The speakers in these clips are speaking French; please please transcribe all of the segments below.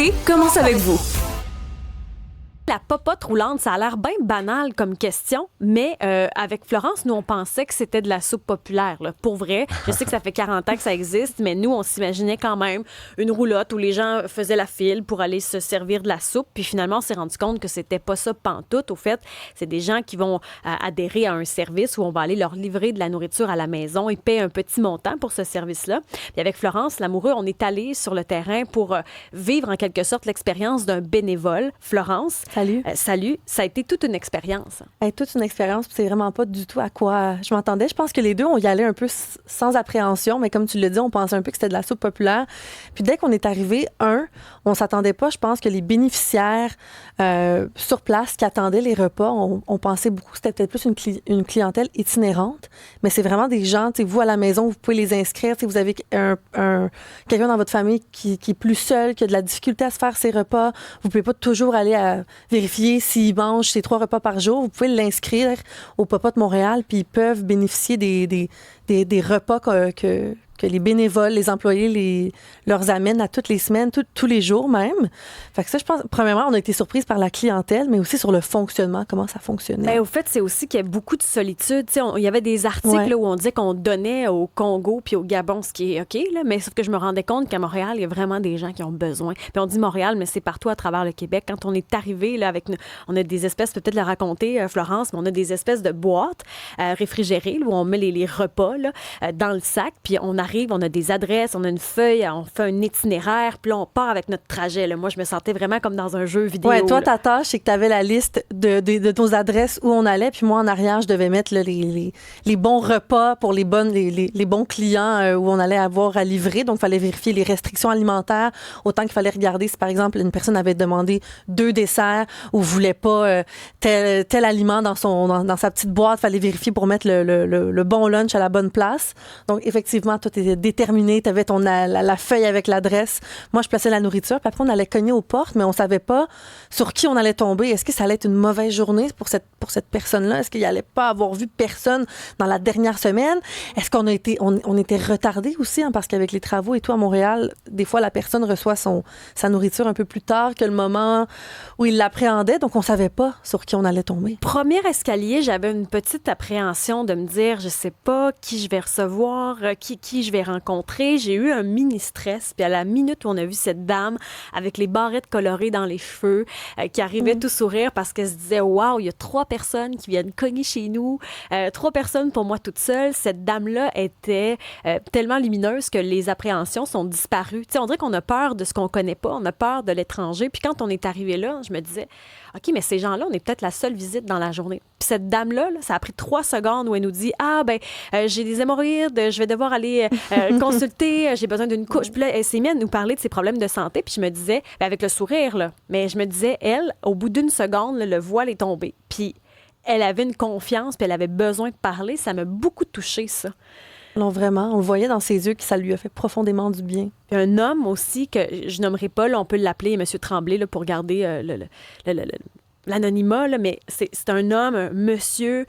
L'été commence avec vous. La popote roulante, ça a l'air bien banal comme question, mais avec Florence, nous, on pensait que c'était de la soupe populaire. Là. Pour vrai, je sais que ça fait 40 ans que ça existe, mais nous, on s'imaginait quand même une roulotte où les gens faisaient la file pour aller se servir de la soupe. Puis finalement, on s'est rendu compte que c'était pas ça pantoute. Au fait, c'est des gens qui vont adhérer à un service où on va aller leur livrer de la nourriture à la maison et payer un petit montant pour ce service-là. Puis avec Florence Lamoureux, on est allé sur le terrain pour vivre en quelque sorte l'expérience d'un bénévole. Florence, Salut. Salut. Ça a été toute une expérience. Toute une expérience, puis c'est vraiment pas du tout à quoi je m'attendais. Je pense que les deux, on y allait un peu sans appréhension, mais comme tu le dis, on pensait un peu que c'était de la soupe populaire. Puis dès qu'on est arrivé, on s'attendait pas, je pense que les bénéficiaires sur place qui attendaient les repas, on pensait beaucoup que c'était peut-être plus une clientèle itinérante, mais c'est vraiment des gens, tu sais, vous à la maison, vous pouvez les inscrire, tu sais, vous avez quelqu'un dans votre famille qui est plus seul, qui a de la difficulté à se faire ses repas, vous pouvez pas toujours aller à vérifier s'ils mangent ses 3 repas par jour. Vous pouvez l'inscrire au Popote Montréal, puis ils peuvent bénéficier des repas que les bénévoles, les employés leur amènent à toutes les semaines, tous les jours même. Fait que ça, je pense, premièrement, on a été surprise par la clientèle, mais aussi sur le fonctionnement, comment ça fonctionnait. Bien, au fait, c'est aussi qu'il y a beaucoup de solitude. Il y avait des articles là, où on disait qu'on donnait au Congo puis au Gabon, ce qui est OK, là, mais sauf que je me rendais compte qu'à Montréal, il y a vraiment des gens qui ont besoin. Puis on dit Montréal, mais c'est partout à travers le Québec. Quand on est arrivé, là, on a des espèces, peut-être le raconter, Florence, mais on a des espèces de boîtes réfrigérées là, où on met les repas là, dans le sac, puis on arrive, on a des adresses, on a une feuille, on fait un itinéraire, puis là, on part avec notre trajet. Là. Moi, je me sentais vraiment comme dans un jeu vidéo. Ouais, toi, là. ta tâche, c'est que tu avais la liste de nos adresses où on allait, puis moi, en arrière, je devais mettre là, les bons repas pour les bons clients où on allait avoir à livrer. Donc, il fallait vérifier les restrictions alimentaires, autant qu'il fallait regarder si, par exemple, une personne avait demandé 2 desserts ou voulait pas tel aliment dans sa petite boîte. Il fallait vérifier pour mettre le bon lunch à la bonne place. Donc, effectivement, tout était déterminé. Tu avais la feuille avec l'adresse. Moi, je plaçais la nourriture. Puis après, on allait cogner aux portes, mais on savait pas sur qui on allait tomber. Est-ce que ça allait être une mauvaise journée pour cette personne-là? Est-ce qu'il allait pas avoir vu personne dans la dernière semaine? Est-ce qu'on on était retardé aussi, hein, parce qu'avec les travaux et tout à Montréal, des fois, la personne reçoit sa nourriture un peu plus tard que le moment où il l'appréhendait. Donc, on savait pas sur qui on allait tomber. Premier escalier, j'avais une petite appréhension de me dire, je sais pas qui je vais recevoir, qui je vais rencontrer. J'ai eu un mini-stress. Puis à la minute où on a vu cette dame avec les barrettes colorées dans les cheveux, qui arrivait tout sourire parce qu'elle se disait, waouh, il y a 3 personnes qui viennent cogner chez nous, 3 personnes pour moi toute seule. Cette dame-là était tellement lumineuse que les appréhensions sont disparues. Tu sais, on dirait qu'on a peur de ce qu'on connaît pas, on a peur de l'étranger. Puis quand on est arrivé là, je me disais, OK, mais ces gens-là, on est peut-être la seule visite dans la journée. Puis cette dame-là, là, ça a pris 3 secondes où elle nous dit, j'ai des hémorroïdes, je vais devoir aller consulter, j'ai besoin d'une couche. Puis là, elle s'est mise à nous parler de ses problèmes de santé. Puis je me disais, avec le sourire, là, mais je me disais, elle, au bout d'une seconde, là, le voile est tombé. Puis elle avait une confiance, puis elle avait besoin de parler. Ça m'a beaucoup touchée, ça. Non, vraiment. On le voyait dans ses yeux que ça lui a fait profondément du bien. Un homme aussi, que je nommerai pas, là, on peut l'appeler M. Tremblay là, pour garder l'anonymat, là, mais c'est un homme, un monsieur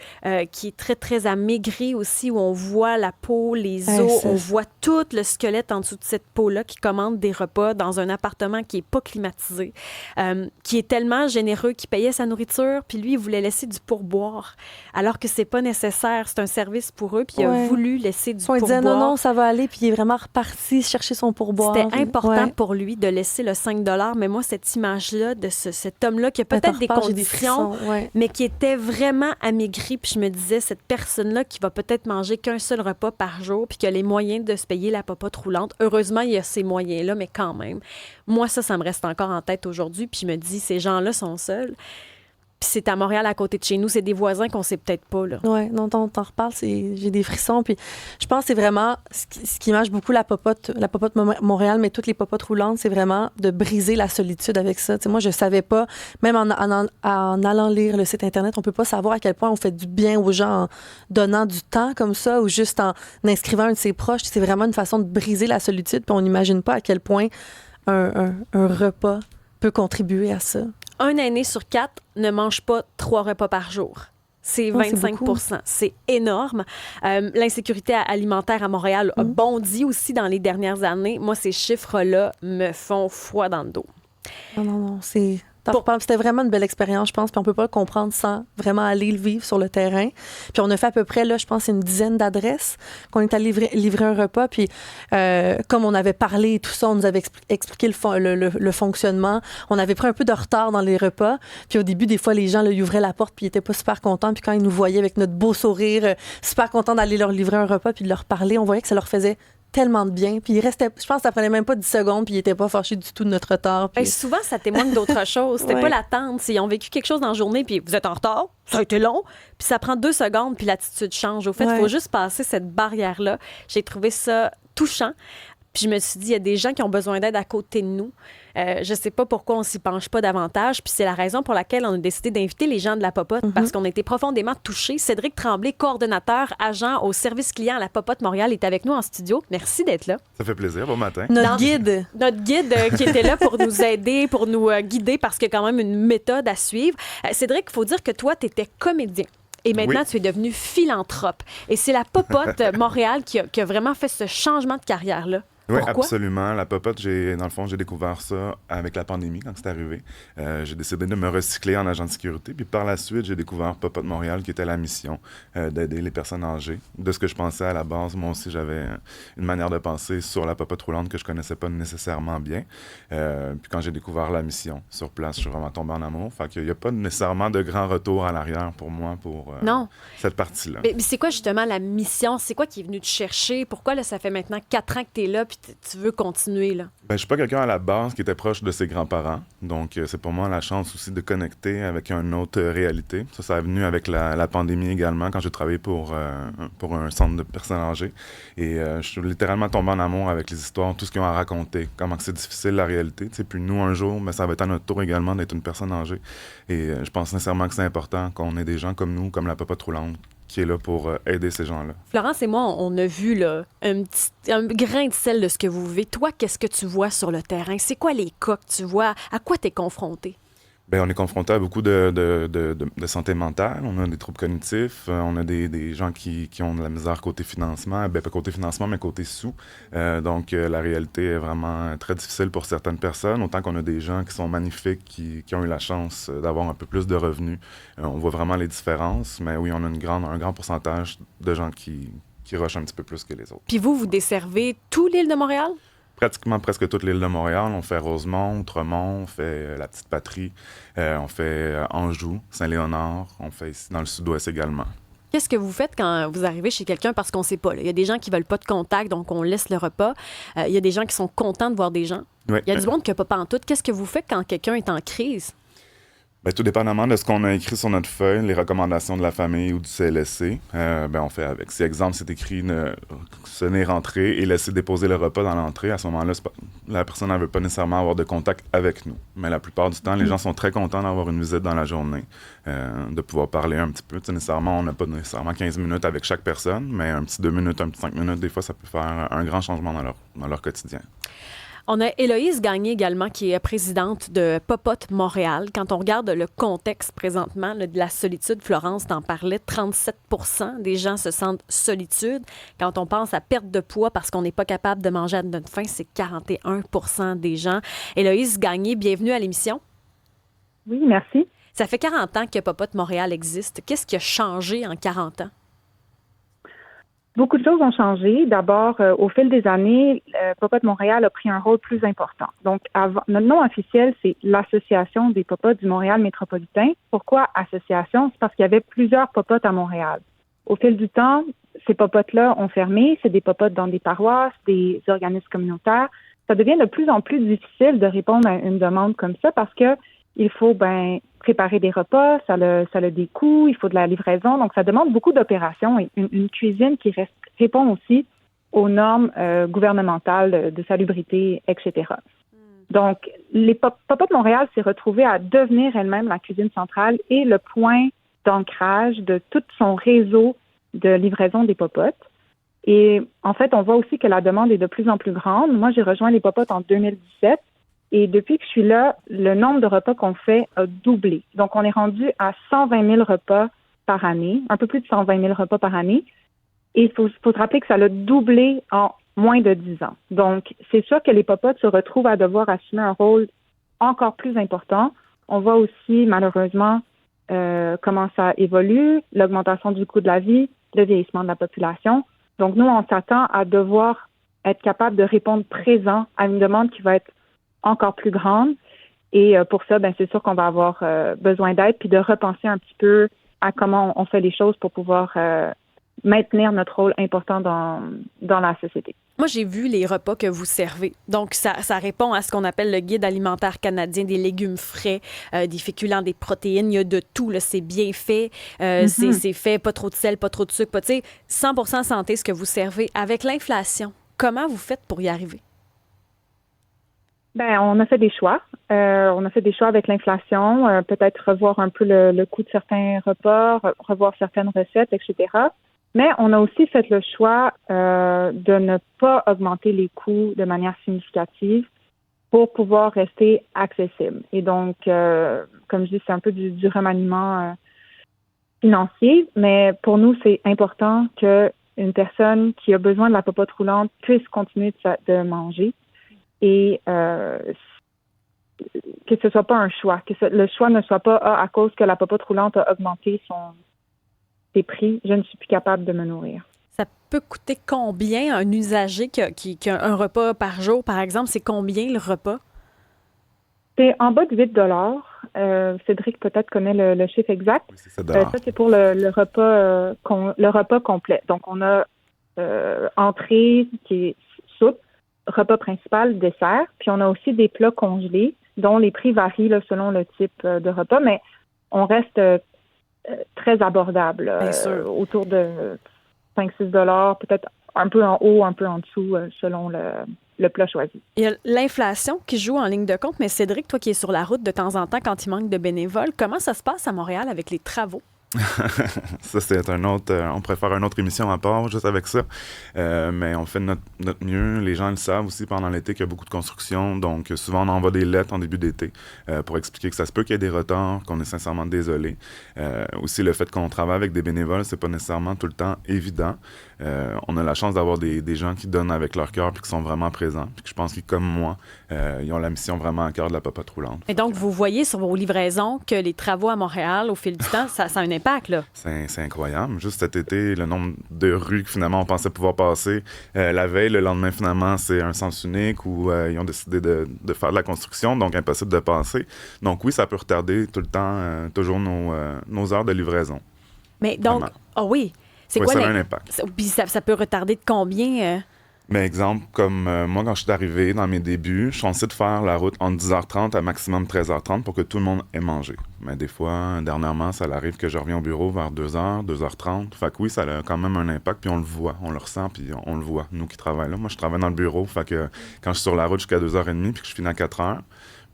qui est très, très amaigri aussi, où on voit la peau, les os, on voit tout le squelette en dessous de cette peau-là qui commande des repas dans un appartement qui n'est pas climatisé, qui est tellement généreux, qui payait sa nourriture, puis lui, il voulait laisser du pourboire, alors que c'est pas nécessaire, c'est un service pour eux, puis il a voulu laisser du pourboire. Il disait non, ça va aller, puis il est vraiment reparti chercher son pourboire. C'était important pour lui de laisser le 5 $, mais moi, cette image-là de cet homme-là qui a peut-être des conditions, mais qui était vraiment amaigri. Puis je me disais, cette personne-là qui va peut-être manger qu'un seul repas par jour puis qui a les moyens de se payer la popote roulante. Heureusement, il y a ces moyens-là, mais quand même. Moi, ça me reste encore en tête aujourd'hui. Puis je me dis, ces gens-là sont seuls. Puis c'est à Montréal, à côté de chez nous. C'est des voisins qu'on sait peut-être pas, là. Oui, non, t'en reparles, j'ai des frissons. Puis je pense que c'est vraiment ce qui marche beaucoup la popote Montréal, mais toutes les popotes roulantes, c'est vraiment de briser la solitude avec ça. T'sais, moi, je savais pas, même en allant lire le site Internet, on peut pas savoir à quel point on fait du bien aux gens en donnant du temps comme ça ou juste en inscrivant un de ses proches. C'est vraiment une façon de briser la solitude. Puis on n'imagine pas à quel point un repas peut contribuer à ça. Un aîné sur 4 ne mange pas 3 repas par jour. C'est 25 %. C'est énorme. L'insécurité alimentaire à Montréal a bondi aussi dans les dernières années. Moi, ces chiffres-là me font froid dans le dos. Non, c'était vraiment une belle expérience, je pense, puis on peut pas le comprendre sans vraiment aller le vivre sur le terrain. Puis on a fait à peu près, là, je pense, une dizaine d'adresses qu'on est allé livrer un repas, puis comme on avait parlé et tout ça, on nous avait expliqué le fonctionnement. On avait pris un peu de retard dans les repas, puis au début, des fois, les gens, là, ils ouvraient la porte, puis ils étaient pas super contents, puis quand ils nous voyaient avec notre beau sourire, super contents d'aller leur livrer un repas, puis de leur parler, on voyait que ça leur faisait tellement de bien. Puis il restait, je pense que ça prenait même pas 10 secondes, puis ils étaient pas fâchés du tout de notre retard. Puis... souvent, ça témoigne d'autre chose. C'était pas l'attente. Ils ont vécu quelque chose dans la journée, puis vous êtes en retard, ça a été long, puis ça prend 2 secondes, puis l'attitude change. Au fait, il faut juste passer cette barrière-là. J'ai trouvé ça touchant. Puis je me suis dit, il y a des gens qui ont besoin d'aide à côté de nous. Je sais pas pourquoi on s'y penche pas davantage. Puis c'est la raison pour laquelle on a décidé d'inviter les gens de la Popote, parce qu'on a été profondément touchés. Cédric Tremblay, coordonnateur, agent au service client à la Popote Montréal, est avec nous en studio. Merci d'être là. Ça fait plaisir. Bon matin. Notre guide Qui était là pour nous aider, pour nous guider, parce qu'il y a quand même une méthode à suivre. Cédric, il faut dire que toi, tu étais comédien. Et maintenant, tu es devenu philanthrope. Et c'est la Popote Montréal qui a vraiment fait ce changement de carrière-là. Oui, Pourquoi? absolument. La Popote, dans le fond, j'ai découvert ça avec la pandémie, quand c'est arrivé. J'ai décidé de me recycler en agent de sécurité. Puis par la suite, j'ai découvert Popote Montréal, qui était la mission d'aider les personnes âgées. De ce que je pensais à la base, moi aussi, j'avais une manière de penser sur la Popote roulante que je connaissais pas nécessairement bien. Puis quand j'ai découvert la mission sur place, je suis vraiment tombé en amour. Fait qu'il n'y a pas nécessairement de grand retour à l'arrière pour moi, pour cette partie-là. Mais c'est quoi justement la mission? C'est quoi qui est venu te chercher? Pourquoi là, ça fait maintenant 4 ans que tu es là, puis tu veux continuer, là? Je suis pas quelqu'un à la base qui était proche de ses grands-parents. Donc, c'est pour moi la chance aussi de connecter avec une autre réalité. Ça est venu avec la pandémie également, quand j'ai travaillé pour un centre de personnes âgées. Et je suis littéralement tombé en amour avec les histoires, tout ce qu'ils ont à raconter, comment c'est difficile la réalité. Puis nous, un jour, mais ça va être à notre tour également d'être une personne âgée. Et je pense sincèrement que c'est important qu'on ait des gens comme nous, comme la Popote roulante, qui est là pour aider ces gens-là. Florence et moi, on a vu là, un grain de sel de ce que vous vivez. Toi, qu'est-ce que tu vois sur le terrain? C'est quoi les cas que tu vois? À quoi tu es confronté? On est confronté à beaucoup de santé mentale. On a des troubles cognitifs. On a des gens qui ont de la misère côté financement. Pas côté financement, mais côté sous. Donc, la réalité est vraiment très difficile pour certaines personnes. Autant qu'on a des gens qui sont magnifiques, qui ont eu la chance d'avoir un peu plus de revenus. On voit vraiment les différences. Mais oui, on a un grand pourcentage de gens qui rushent un petit peu plus que les autres. Puis vous desservez toute l'île de Montréal? Pratiquement presque toute l'île de Montréal. On fait Rosemont, Outremont, on fait la Petite Patrie, on fait Anjou, Saint-Léonard, on fait ici dans le sud-ouest également. Qu'est-ce que vous faites quand vous arrivez chez quelqu'un parce qu'on ne sait pas? Il y a des gens qui ne veulent pas de contact, donc on laisse le repas. Il y a des gens qui sont contents de voir des gens. Oui. Il y a du monde qui n'a pas pantoute. Qu'est-ce que vous faites quand quelqu'un est en crise? Tout dépendamment de ce qu'on a écrit sur notre feuille, les recommandations de la famille ou du CLSC, on fait avec. Si, exemple, c'est écrit sonner, rentrer et laisser déposer le repas dans l'entrée, à ce moment-là, la personne ne veut pas nécessairement avoir de contact avec nous. Mais la plupart du temps, les gens sont très contents d'avoir une visite dans la journée, de pouvoir parler un petit peu. Nécessairement, on n'a pas nécessairement 15 minutes avec chaque personne, mais un petit 2 minutes, un petit 5 minutes, des fois, ça peut faire un grand changement dans leur quotidien. On a Héloïse Gagné également, qui est présidente de Popote Montréal. Quand on regarde le contexte présentement de la solitude, Florence t'en parlait, 37 % des gens se sentent solitude. Quand on pense à perte de poids parce qu'on n'est pas capable de manger à notre faim, c'est 41 % des gens. Héloïse Gagné, bienvenue à l'émission. Oui, merci. Ça fait 40 ans que Popote Montréal existe. Qu'est-ce qui a changé en 40 ans? Beaucoup de choses ont changé. D'abord, au fil des années, Popote Montréal a pris un rôle plus important. Donc, notre nom officiel, c'est l'Association des Popotes du Montréal métropolitain. Pourquoi association? C'est parce qu'il y avait plusieurs popotes à Montréal. Au fil du temps, ces popotes-là ont fermé. C'est des popotes dans des paroisses, des organismes communautaires. Ça devient de plus en plus difficile de répondre à une demande comme ça parce que il faut préparer des repas, ça a des coûts, il faut de la livraison, donc ça demande beaucoup d'opérations et une cuisine qui répond aussi aux normes gouvernementales de salubrité, etc. Donc, les Popotes de Montréal s'est retrouvée à devenir elle-même la cuisine centrale et le point d'ancrage de tout son réseau de livraison des popotes. Et en fait, on voit aussi que la demande est de plus en plus grande. Moi, j'ai rejoint les popotes en 2017. Et depuis que je suis là, le nombre de repas qu'on fait a doublé. Donc, on est rendu à 120 000 repas par année, un peu plus de 120 000 repas par année. Et il faut se rappeler que ça l'a doublé en moins de 10 ans. Donc, c'est sûr que les popotes se retrouvent à devoir assumer un rôle encore plus important. On voit aussi, malheureusement, comment ça évolue, l'augmentation du coût de la vie, le vieillissement de la population. Donc, nous, on s'attend à devoir être capable de répondre présent à une demande qui va être encore plus grande. Et pour ça, c'est sûr qu'on va avoir besoin d'aide, puis de repenser un petit peu à comment on fait les choses pour pouvoir maintenir notre rôle important dans la société. Moi, j'ai vu les repas que vous servez. Donc, ça répond à ce qu'on appelle le guide alimentaire canadien, des légumes frais, des féculents, des protéines. Il y a de tout, là. C'est bien fait. C'est fait, pas trop de sel, pas trop de sucre. 100% santé, ce que vous servez. Avec l'inflation, comment vous faites pour y arriver? On a fait des choix. On a fait des choix avec l'inflation. Peut-être revoir un peu le coût de certains repas, revoir certaines recettes, etc. Mais on a aussi fait le choix de ne pas augmenter les coûts de manière significative pour pouvoir rester accessible. Et donc, comme je dis, c'est un peu du remaniement financier, mais pour nous, c'est important qu'une personne qui a besoin de la popote roulante puisse continuer de manger et que ce soit pas un choix, le choix ne soit pas à cause que la popote roulante a augmenté ses prix, je ne suis plus capable de me nourrir. Ça peut coûter combien un usager qui a un repas par jour, par exemple? C'est combien le repas? C'est en bas de 8 $. Cédric peut-être connaît le chiffre exact. Oui, c'est 7 $. Ça, c'est pour le repas complet. Donc, on a entrée qui est soupe, repas principal, dessert. Puis, on a aussi des plats congelés dont les prix varient là, selon le type de repas. Mais on reste très abordable, autour de 5-6 $, peut-être un peu en haut, un peu en dessous, selon le plat choisi. Il y a l'inflation qui joue en ligne de compte, mais Cédric, toi qui es sur la route de temps en temps quand il manque de bénévoles, comment ça se passe à Montréal avec les travaux? Ça, c'est un autre... on pourrait faire une autre émission à part, juste avec ça. Mais on fait notre mieux. Les gens le savent aussi pendant l'été qu'il y a beaucoup de construction. Donc, souvent, on envoie des lettres en début d'été pour expliquer que ça se peut qu'il y ait des retards, qu'on est sincèrement désolé. Aussi, le fait qu'on travaille avec des bénévoles, c'est pas nécessairement tout le temps évident. On a la chance d'avoir des gens qui donnent avec leur cœur puis qui sont vraiment présents. Puis que je pense qu'ils, comme moi, ils ont la mission vraiment à cœur de la popote roulante. Et donc, vous voyez sur vos livraisons que les travaux à Montréal, au fil du temps, ça a un impact. Là. C'est incroyable. Juste cet été, le nombre de rues que finalement on pensait pouvoir passer la veille, le lendemain finalement c'est un sens unique où ils ont décidé de faire de la construction, donc impossible de passer. Donc oui, ça peut retarder tout le temps, toujours nos heures de livraison. Mais donc, oui, c'est oui, quoi ça a un impact. Puis ça peut retarder de combien? Mais exemple, comme moi, quand je suis arrivé dans mes débuts, je suis censé de faire la route entre 10h30 à maximum 13h30 pour que tout le monde ait mangé. Mais des fois, dernièrement, ça arrive que je reviens au bureau vers 2h, 2h30. Fait que oui, ça a quand même un impact, puis on le voit, on le ressent, puis on le voit, nous qui travaillons là. Moi, je travaille dans le bureau, fait que quand je suis sur la route jusqu'à 2h30 puis que je finis à 4h,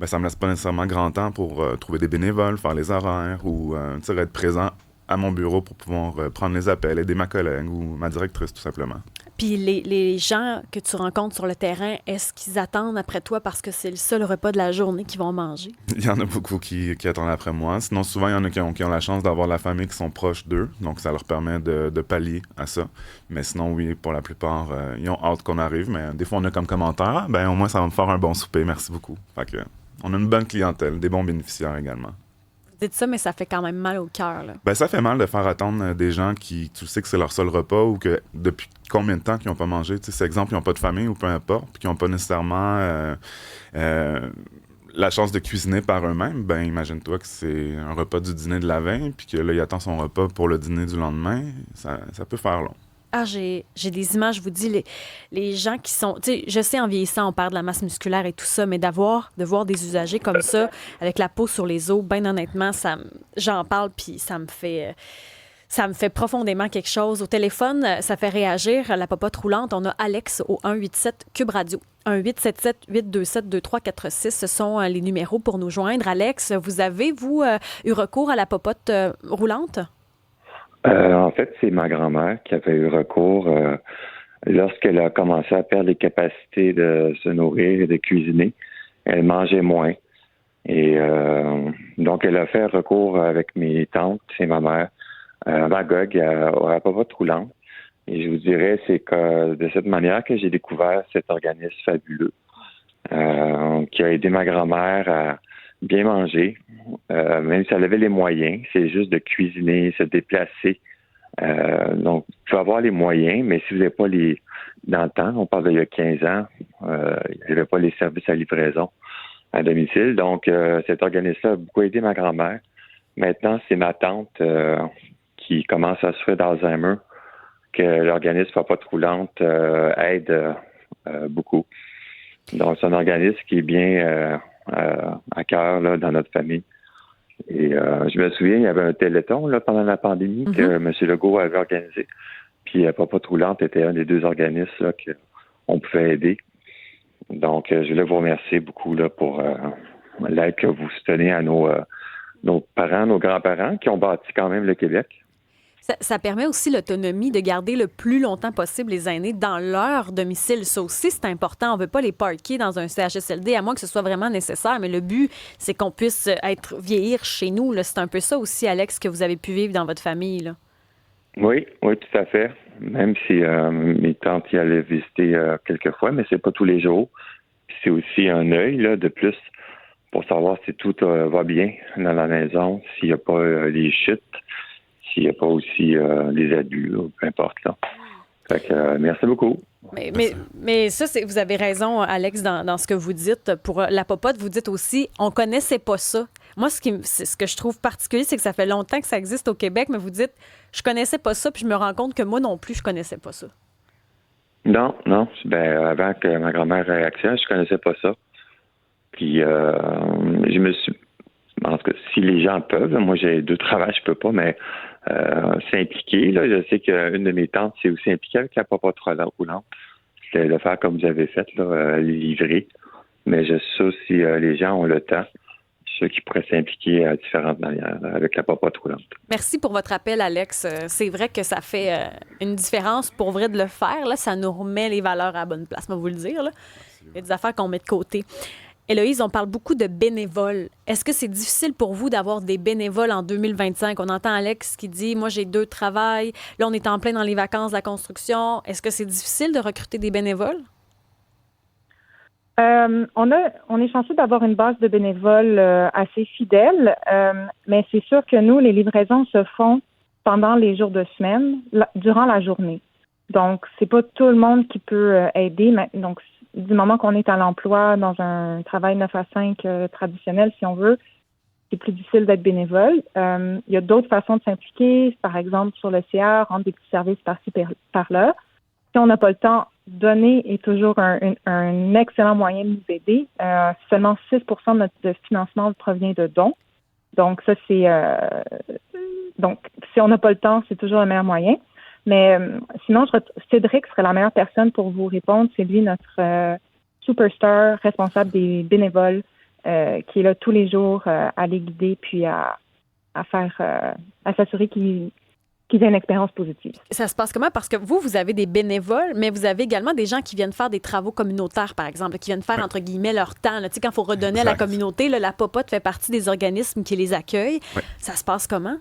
ça me laisse pas nécessairement grand temps pour trouver des bénévoles, faire les horaires ou être présent à mon bureau pour pouvoir prendre les appels, aider ma collègue ou ma directrice, tout simplement. Puis les gens que tu rencontres sur le terrain, est-ce qu'ils attendent après toi parce que c'est le seul repas de la journée qu'ils vont manger? Il y en a beaucoup qui attendent après moi. Sinon, souvent, il y en a qui ont la chance d'avoir la famille qui sont proches d'eux. Donc, ça leur permet de pallier à ça. Mais sinon, oui, pour la plupart, ils ont hâte qu'on arrive. Mais des fois, on a comme commentaire, au moins, ça va me faire un bon souper. Merci beaucoup. Fait que, on a une bonne clientèle, des bons bénéficiaires également. Vous dites ça, mais ça fait quand même mal au cœur. Là. Ça fait mal de faire attendre des gens qui, tu sais que c'est leur seul repas ou que depuis combien de temps qu'ils n'ont pas mangé. Tu sais, c'est exemple, ils n'ont pas de famille ou peu importe, puis qu'ils n'ont pas nécessairement la chance de cuisiner par eux-mêmes. Imagine-toi que c'est un repas du dîner de la veille, puis que là, il attend son repas pour le dîner du lendemain. Ça peut faire long. Ah, j'ai des images, je vous dis, les gens qui sont... Tu sais, je sais, en vieillissant, on perd de la masse musculaire et tout ça, mais de voir des usagers comme ça, avec la peau sur les os, bien honnêtement, j'en parle, puis ça me fait profondément quelque chose. Au téléphone, ça fait réagir la popote roulante. On a Alex au 187 Cube Radio. 1-877-827-2346. Ce sont les numéros pour nous joindre. Alex, vous avez, vous, eu recours à la popote roulante? En fait, c'est ma grand-mère qui avait eu recours lorsqu'elle a commencé à perdre les capacités de se nourrir et de cuisiner. Elle mangeait moins. Et donc, elle a fait recours avec mes tantes et ma mère à Magog, à la popote roulante. Et je vous dirais, c'est que de cette manière que j'ai découvert cet organisme fabuleux. qui a aidé ma grand-mère à bien manger, même si elle avait les moyens. C'est juste de cuisiner, se déplacer. Donc, il faut avoir les moyens, mais si vous n'avez pas les... Dans le temps, on parle d'il y a 15 ans, il n'y avait pas les services à livraison à domicile. Donc, cet organisme-là a beaucoup aidé ma grand-mère. Maintenant, c'est ma tante qui commence à souffrir d'Alzheimer, que l'organisme Papa Roulante aide beaucoup. Donc, c'est un organisme qui est bien à cœur là, dans notre famille. Et je me souviens, il y avait un téléthon là, pendant la pandémie que M. Legault avait organisé. Puis Papa Roulante était un des 2 organismes là, qu'on pouvait aider. Donc, je voulais vous remercier beaucoup là, pour l'aide que vous soutenez à nos parents, nos grands-parents qui ont bâti quand même le Québec. Ça permet aussi l'autonomie de garder le plus longtemps possible les aînés dans leur domicile. Ça aussi, c'est important. On ne veut pas les parquer dans un CHSLD, à moins que ce soit vraiment nécessaire. Mais le but, c'est qu'on puisse vieillir chez nous. Là. C'est un peu ça aussi, Alex, que vous avez pu vivre dans votre famille. Là. Oui, tout à fait. Même si mes tantes y allaient visiter quelques fois, mais c'est pas tous les jours. Puis c'est aussi un œil là, de plus pour savoir si tout va bien dans la maison, s'il n'y a pas les chutes, s'il n'y a pas aussi des abus, là, peu importe. Là. Fait que, merci beaucoup. Mais ça, vous avez raison, Alex, dans ce que vous dites. Pour la popote, vous dites aussi, on connaissait pas ça. Moi, ce que je trouve particulier, c'est que ça fait longtemps que ça existe au Québec, mais vous dites, je connaissais pas ça, puis je me rends compte que moi non plus, je connaissais pas ça. Non. Avant que ma grand-mère ait accès, je connaissais pas ça. Puis, je me suis... En tout cas, si les gens peuvent, moi j'ai 2 travails, je peux pas, mais s'impliquer. Là, je sais qu'une de mes tantes s'est aussi impliquée avec la Papa Roulante. C'était de faire comme vous avez fait, là, les livrer. Mais je sais ça, si les gens ont le temps, ceux qui pourraient s'impliquer à différentes manières avec la Papa Roulante. Merci pour votre appel, Alex. C'est vrai que ça fait une différence pour vrai de le faire. Là, ça nous remet les valeurs à la bonne place, on va vous le dire. Là. Il y a des affaires qu'on met de côté. Héloïse, on parle beaucoup de bénévoles. Est-ce que c'est difficile pour vous d'avoir des bénévoles en 2025? On entend Alex qui dit « Moi, j'ai 2 travails. Là, on est en plein dans les vacances de la construction. » Est-ce que c'est difficile de recruter des bénévoles? On est chanceux d'avoir une base de bénévoles assez fidèle, mais c'est sûr que nous, les livraisons se font pendant les jours de semaine, durant la journée. Donc, c'est pas tout le monde qui peut aider. Donc, du moment qu'on est à l'emploi dans un travail 9 à 5 traditionnel, si on veut, c'est plus difficile d'être bénévole. Il y a d'autres façons de s'impliquer, par exemple sur le CA, rendre des petits services par-ci, par-là. Si on n'a pas le temps, donner est toujours un excellent moyen de nous aider. Seulement 6 de notre financement provient de dons. Donc, ça, c'est... donc, si on n'a pas le temps, c'est toujours le meilleur moyen. Mais sinon, Cédric serait la meilleure personne pour vous répondre. C'est lui notre superstar responsable des bénévoles qui est là tous les jours à les guider puis à s'assurer qu'ils aient une expérience positive. Ça se passe comment? Parce que vous avez des bénévoles, mais vous avez également des gens qui viennent faire des travaux communautaires, par exemple, qui viennent faire, entre guillemets, leur temps. Tu sais, quand il faut redonner à la communauté, là, la popote fait partie des organismes qui les accueillent. Ouais. Ça se passe comment?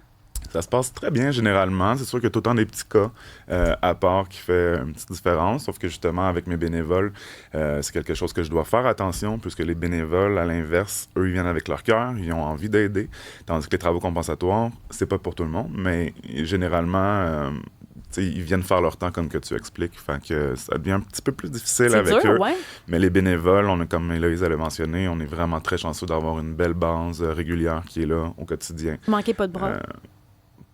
Ça se passe très bien généralement. C'est sûr qu'il y a tout le temps des petits cas à part qui fait une petite différence. Sauf que justement, avec mes bénévoles, c'est quelque chose que je dois faire attention puisque les bénévoles, à l'inverse, eux, ils viennent avec leur cœur, ils ont envie d'aider. Tandis que les travaux compensatoires, c'est pas pour tout le monde, mais généralement... ils viennent faire leur temps comme que tu expliques. Fait que ça devient un petit peu plus difficile avec eux. Ouais. Mais les bénévoles, on a, comme Héloïse l'a mentionné, on est vraiment très chanceux d'avoir une belle base régulière qui est là au quotidien. Manquez pas de bras.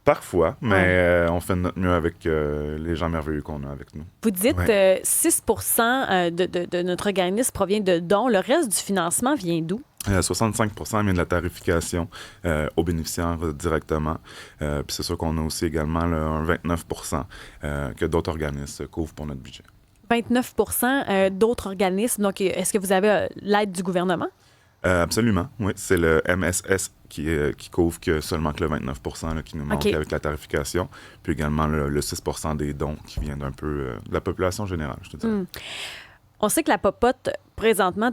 Parfois, mais on fait de notre mieux avec les gens merveilleux qu'on a avec nous. Vous dites 6 de notre organisme provient de dons. Le reste du financement vient d'où? 65 vient de la tarification aux bénéficiaires directement. Puis c'est sûr qu'on a aussi également là, un 29 que d'autres organismes couvrent pour notre budget. 29 d'autres organismes. Donc, est-ce que vous avez l'aide du gouvernement? Absolument, oui. C'est le MSS qui couvre seulement que le 29 là, qui nous manque avec la tarification, puis également le 6 des dons qui viennent d'un peu de la population générale, je te dirais. On sait que la popote, présentement,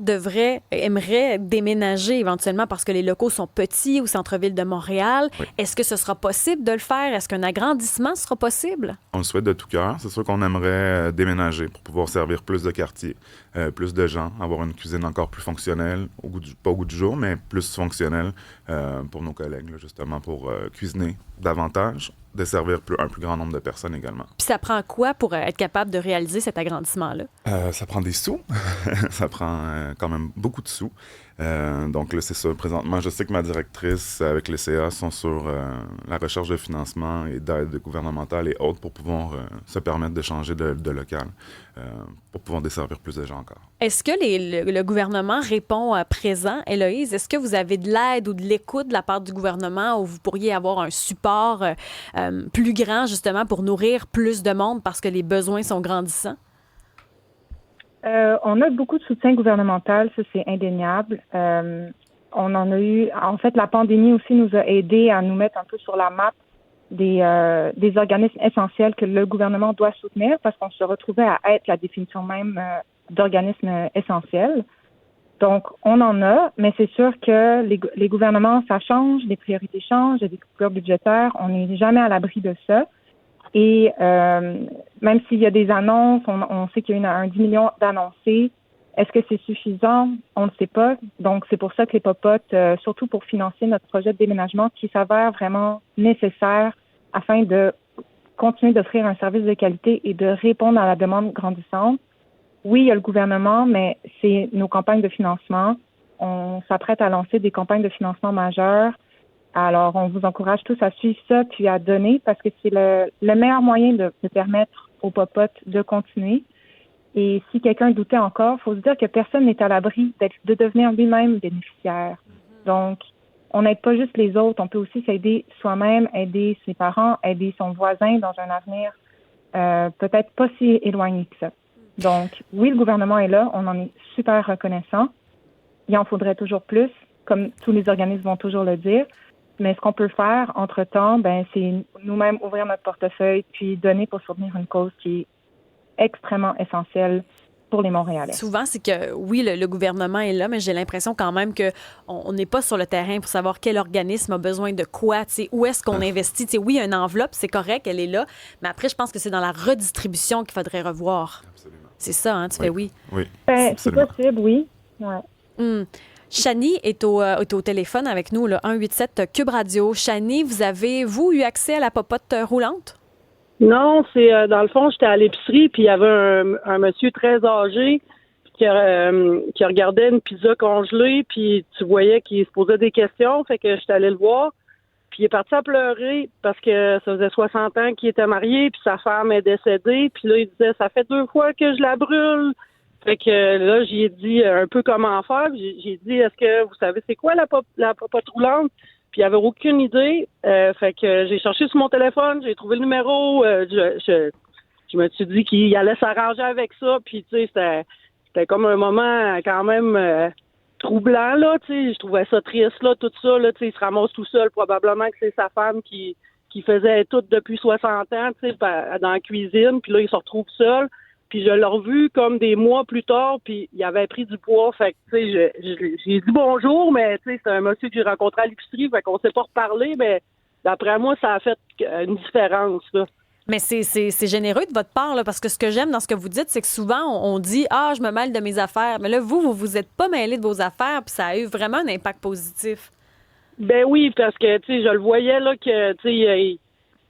aimerait déménager éventuellement parce que les locaux sont petits au centre-ville de Montréal. Oui. Est-ce que ce sera possible de le faire? Est-ce qu'un agrandissement sera possible? On le souhaite de tout cœur. C'est sûr qu'on aimerait déménager pour pouvoir servir plus de quartiers, plus de gens, avoir une cuisine encore plus fonctionnelle, pas au goût du jour, mais plus fonctionnelle pour nos collègues, là, justement, pour cuisiner davantage, desservir un plus grand nombre de personnes également. Puis ça prend quoi pour être capable de réaliser cet agrandissement-là? Ça prend des sous. Ça prend quand même beaucoup de sous. Donc là, c'est ça. Présentement, je sais que ma directrice avec les CA sont sur la recherche de financement et d'aide gouvernementale et autres pour pouvoir se permettre de changer de local, pour pouvoir desservir plus de gens encore. Est-ce que le gouvernement répond présent, Héloïse? Est-ce que vous avez de l'aide ou de l'écoute de la part du gouvernement où vous pourriez avoir un support plus grand, justement, pour nourrir plus de monde parce que les besoins sont grandissants? On a beaucoup de soutien gouvernemental, ça c'est indéniable. On en a eu, en fait, la pandémie aussi nous a aidés à nous mettre un peu sur la map des organismes essentiels que le gouvernement doit soutenir parce qu'on se retrouvait à être la définition même d'organismes essentiels. Donc, on en a, mais c'est sûr que les gouvernements, ça change, les priorités changent, il y a des coupures budgétaires, on n'est jamais à l'abri de ça. Et même s'il y a des annonces, on sait qu'il y a un 10 millions d'annoncés. Est-ce que c'est suffisant? On ne sait pas. Donc, c'est pour ça que les popotes, surtout pour financer notre projet de déménagement, qui s'avère vraiment nécessaire afin de continuer d'offrir un service de qualité et de répondre à la demande grandissante. Oui, il y a le gouvernement, mais c'est nos campagnes de financement. On s'apprête à lancer des campagnes de financement majeures. Alors, on vous encourage tous à suivre ça puis à donner parce que c'est le meilleur moyen de permettre aux popotes de continuer. Et si quelqu'un doutait encore, il faut se dire que personne n'est à l'abri de devenir lui-même bénéficiaire. Donc, on n'aide pas juste les autres, on peut aussi s'aider soi-même, aider ses parents, aider son voisin dans un avenir peut-être pas si éloigné que ça. Donc, oui, le gouvernement est là, on en est super reconnaissant. Il en faudrait toujours plus, comme tous les organismes vont toujours le dire. Mais ce qu'on peut faire entre-temps, c'est nous-mêmes ouvrir notre portefeuille puis donner pour soutenir une cause qui est extrêmement essentielle pour les Montréalais. Souvent, c'est que, oui, le gouvernement est là, mais j'ai l'impression quand même qu'on n'est pas sur le terrain pour savoir quel organisme a besoin de quoi, où est-ce qu'on investit. Oui, il y a une enveloppe, c'est correct, elle est là, mais après, je pense que c'est dans la redistribution qu'il faudrait revoir. Absolument. C'est ça, hein, tu fais oui. Oui, c'est possible, oui. Ouais. Chanie est au téléphone avec nous, le 187 Cube Radio. Chanie, vous eu accès à la popote roulante? Non, c'est dans le fond, j'étais à l'épicerie, puis il y avait un monsieur très âgé qui regardait une pizza congelée, puis tu voyais qu'il se posait des questions, fait que j'étais allée le voir, puis il est parti à pleurer parce que ça faisait 60 ans qu'il était marié, puis sa femme est décédée, puis là, il disait « ça fait 2 fois que je la brûle ». Fait que là, j'ai dit un peu comment faire, puis j'ai dit « est-ce que vous savez c'est quoi la popote roulante ?» Puis il avait aucune idée. Fait que j'ai cherché sur mon téléphone, j'ai trouvé le numéro. Je me suis dit qu'il allait s'arranger avec ça. Puis tu sais, c'était comme un moment quand même troublant là. Tu sais, je trouvais ça triste là, tout ça là. Tu sais, il se ramasse tout seul. Probablement que c'est sa femme qui faisait tout depuis 60 ans, tu sais, dans la cuisine. Puis là, il se retrouve seul. Puis je l'ai revu comme des mois plus tard, puis il avait pris du poids. Fait que, tu sais, j'ai dit bonjour, mais tu sais, c'est un monsieur que j'ai rencontré à l'épicerie, fait qu'on s'est pas reparlé, mais d'après moi, ça a fait une différence, là. Mais c'est généreux de votre part, là, parce que ce que j'aime dans ce que vous dites, c'est que souvent, on dit « Ah, je me mêle de mes affaires ». Mais là, vous êtes pas mêlé de vos affaires, puis ça a eu vraiment un impact positif. Ben oui, parce que, tu sais, je le voyais, là, que, tu sais,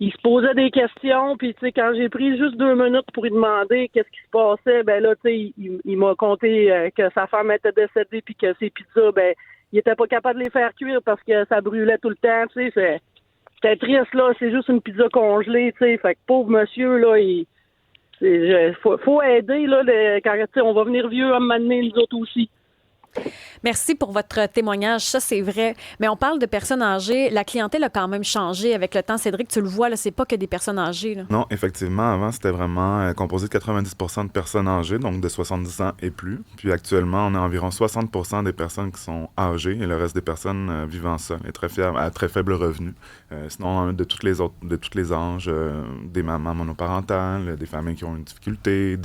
il se posait des questions, puis tu sais, quand j'ai pris juste 2 minutes pour lui demander qu'est-ce qui se passait, ben là, tu sais, il m'a conté que sa femme était décédée, puis que ses pizzas, ben, il était pas capable de les faire cuire parce que ça brûlait tout le temps, tu sais, c'était triste, là, c'est juste une pizza congelée, tu sais, fait que pauvre monsieur, là, faut aider, là, quand, tu sais, on va venir vieux à m'amener les autres aussi. Merci pour votre témoignage. Ça, c'est vrai. Mais on parle de personnes âgées. La clientèle a quand même changé avec le temps. Cédric, tu le vois, là, c'est pas que des personnes âgées. Là. Non, effectivement, avant, c'était vraiment composé de 90% de personnes âgées, donc de 70 ans et plus. Puis actuellement, on a environ 60% des personnes qui sont âgées et le reste des personnes vivant seules et à très faible revenu. Sinon, de tous les âges, des mamans monoparentales, des familles qui ont une difficulté.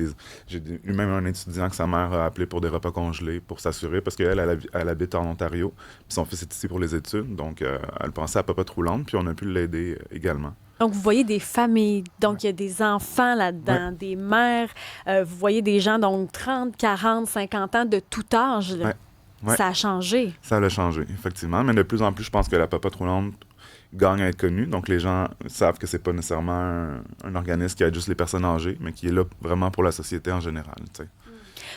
J'ai eu même un étudiant que sa mère a appelé pour des repas congelés pour s'assurer, parce qu'elle elle habite en Ontario, puis son fils est ici pour les études, donc elle pensait à Popote roulante, puis on a pu l'aider également. Donc, vous voyez des familles, donc il y a des enfants là-dedans, des mères, vous voyez des gens, donc 30, 40, 50 ans, de tout âge. Ouais. Ça a changé. Ça a changé, effectivement, mais de plus en plus, je pense que la Popote roulante gagne à être connue, donc les gens savent que c'est pas nécessairement un organisme qui aide juste les personnes âgées, mais qui est là vraiment pour la société en général, tu sais.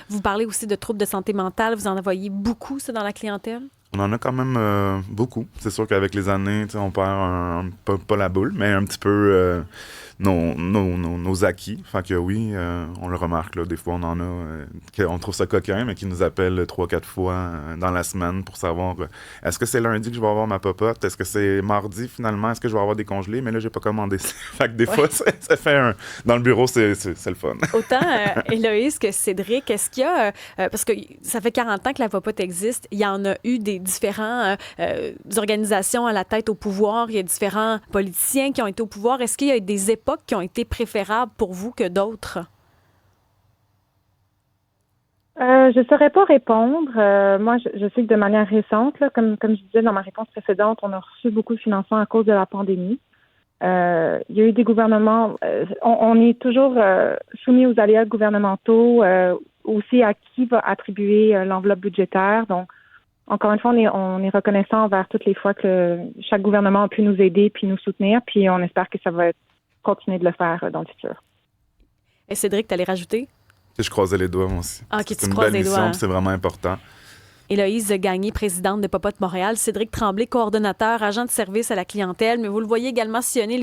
Vous parlez aussi de troubles de santé mentale. Vous en voyez beaucoup, ça, dans la clientèle? On en a quand même beaucoup. C'est sûr qu'avec les années, on perd pas la boule, mais un petit peu nos acquis. Fait que oui, on le remarque, là, des fois, on en a qu'on trouve ça coquin, mais qui nous appellent 3-4 fois dans la semaine pour savoir est-ce que c'est lundi que je vais avoir ma popote? Est-ce que c'est mardi, finalement? Est-ce que je vais avoir des congelés? Mais là, j'ai pas commandé ça. Fait que des fois, ça fait dans le bureau, c'est le fun. Autant Héloïse que Cédric, est-ce qu'il y a... parce que ça fait 40 ans que la popote existe. Il y en a eu des différentes organisations à la tête au pouvoir. Il y a différents politiciens qui ont été au pouvoir. Est-ce qu'il y a des époques qui ont été préférables pour vous que d'autres? Je ne saurais pas répondre. Moi, je sais que de manière récente, là, comme je disais dans ma réponse précédente, on a reçu beaucoup de financement à cause de la pandémie. Il y a eu des gouvernements... on est toujours soumis aux aléas gouvernementaux, aussi à qui va attribuer l'enveloppe budgétaire. Donc, encore une fois, on est reconnaissant envers toutes les fois que chaque gouvernement a pu nous aider puis nous soutenir, puis on espère que ça va continuer de le faire dans le futur. Et Cédric, tu allais rajouter? Je croisais les doigts, moi aussi. Ah, OK, c'est tu une croises belle les mission, doigts. puis c'est vraiment important. Héloïse Gagné, présidente de Popote Montréal. Cédric Tremblay, coordonnateur, agent de service à la clientèle. Mais vous le voyez également sillonner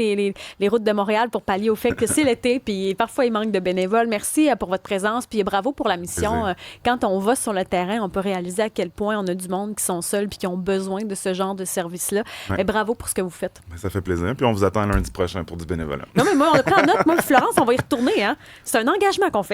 les routes de Montréal pour pallier au fait que c'est l'été, puis parfois il manque de bénévoles. Merci pour votre présence, puis bravo pour la mission. Quand on va sur le terrain, on peut réaliser à quel point on a du monde qui sont seuls puis qui ont besoin de ce genre de service-là. Et bravo pour ce que vous faites. Ça fait plaisir. Puis on vous attend lundi prochain pour du bénévolat. Non, mais moi, on a pris en note. Moi, Florence, on va y retourner. Hein? C'est un engagement qu'on fait.